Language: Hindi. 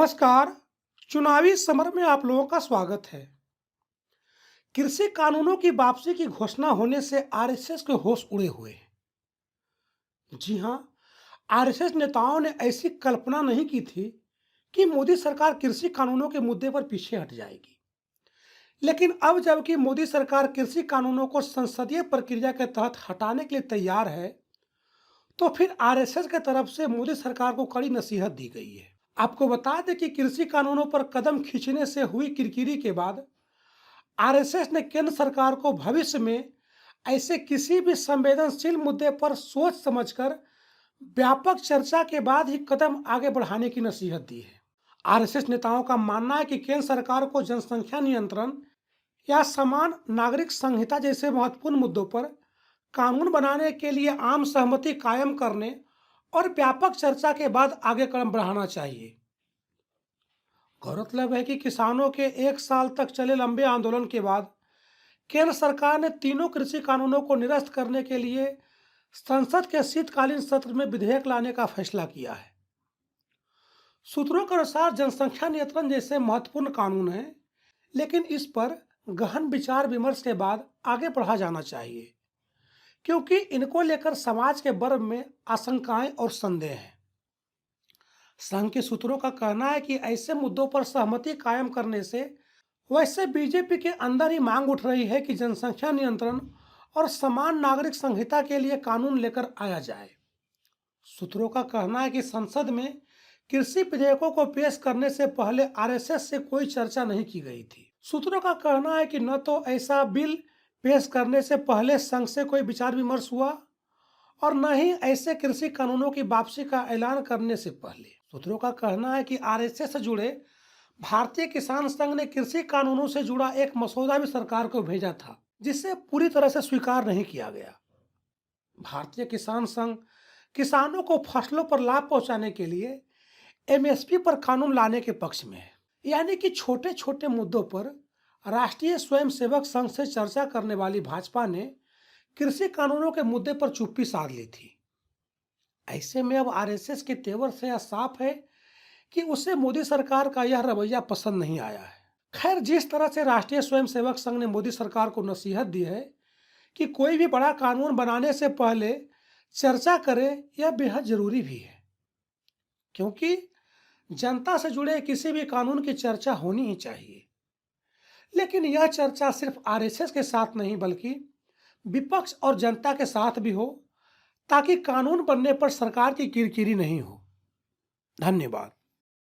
नमस्कार। चुनावी समर में आप लोगों का स्वागत है। कृषि कानूनों की वापसी की घोषणा होने से आरएसएस के होश उड़े हुए हैं। जी हां, आरएसएस नेताओं ने ऐसी कल्पना नहीं की थी कि मोदी सरकार कृषि कानूनों के मुद्दे पर पीछे हट जाएगी। लेकिन अब जबकि मोदी सरकार कृषि कानूनों को संसदीय प्रक्रिया के तहत हटाने के लिए तैयार है, तो फिर आरएसएस की तरफ से मोदी सरकार को कड़ी नसीहत दी गई है। आपको बता दें कि कृषि कानूनों पर कदम खींचने से हुई किरकिरी के बाद आरएसएस ने केंद्र सरकार को भविष्य में ऐसे किसी भी संवेदनशील मुद्दे पर सोच समझकर व्यापक चर्चा के बाद ही कदम आगे बढ़ाने की नसीहत दी है। आरएसएस नेताओं का मानना है कि केंद्र सरकार को जनसंख्या नियंत्रण या समान नागरिक संहिता जैसे महत्वपूर्ण मुद्दों पर कानून बनाने के लिए आम सहमति कायम करने और व्यापक चर्चा के बाद आगे कदम बढ़ाना चाहिए। गौरतलब है कि किसानों के 1 साल तक चले लंबे आंदोलन के बाद केंद्र सरकार ने तीनों कृषि कानूनों को निरस्त करने के लिए संसद के शीतकालीन सत्र में विधेयक लाने का फैसला किया है। सूत्रों के अनुसार जनसंख्या नियंत्रण जैसे महत्वपूर्ण कानून हैं, लेकिन इस पर गहन विचार विमर्श के बाद आगे बढ़ा जाना चाहिए, क्योंकि इनको लेकर समाज के वर्ग में आशंकाएं और संदेह हैं। संघ के सूत्रों का कहना है कि ऐसे मुद्दों पर सहमति कायम करने से वैसे बीजेपी के अंदर ही मांग उठ रही है कि जनसंख्या नियंत्रण और समान नागरिक संहिता के लिए कानून लेकर आया जाए। सूत्रों का कहना है कि संसद में कृषि विधेयकों को पेश करने से पहले आरएसएस से कोई चर्चा नहीं की गई थी। सूत्रों का कहना है कि न तो ऐसा बिल पेश करने से पहले संघ से कोई विचार विमर्श हुआ और न ही ऐसे कृषि कानूनों की वापसी का ऐलान करने से पहले। सूत्रों का कहना है कि आरएसएस से जुड़े भारतीय किसान संघ ने कृषि कानूनों से जुड़ा एक मसौदा भी सरकार को भेजा था, जिसे पूरी तरह से स्वीकार नहीं किया गया। भारतीय किसान संघ किसानों को फसलों पर लाभ पहुंचाने के लिए एमएसपी पर कानून लाने के पक्ष में है। यानी कि छोटे छोटे मुद्दों पर राष्ट्रीय स्वयंसेवक संघ से चर्चा करने वाली भाजपा ने कृषि कानूनों के मुद्दे पर चुप्पी साध ली थी। ऐसे में अब आरएसएस के तेवर से यह साफ है कि उसे मोदी सरकार का यह रवैया पसंद नहीं आया है। खैर, जिस तरह से राष्ट्रीय स्वयंसेवक संघ ने मोदी सरकार को नसीहत दी है कि कोई भी बड़ा कानून बनाने से पहले चर्चा करे, यह बेहद जरूरी भी है, क्योंकि जनता से जुड़े किसी भी कानून की चर्चा होनी ही चाहिए। लेकिन यह चर्चा सिर्फ आरएसएस के साथ नहीं बल्कि विपक्ष और जनता के साथ भी हो, ताकि कानून बनने पर सरकार की किरकिरी नहीं हो। धन्यवाद।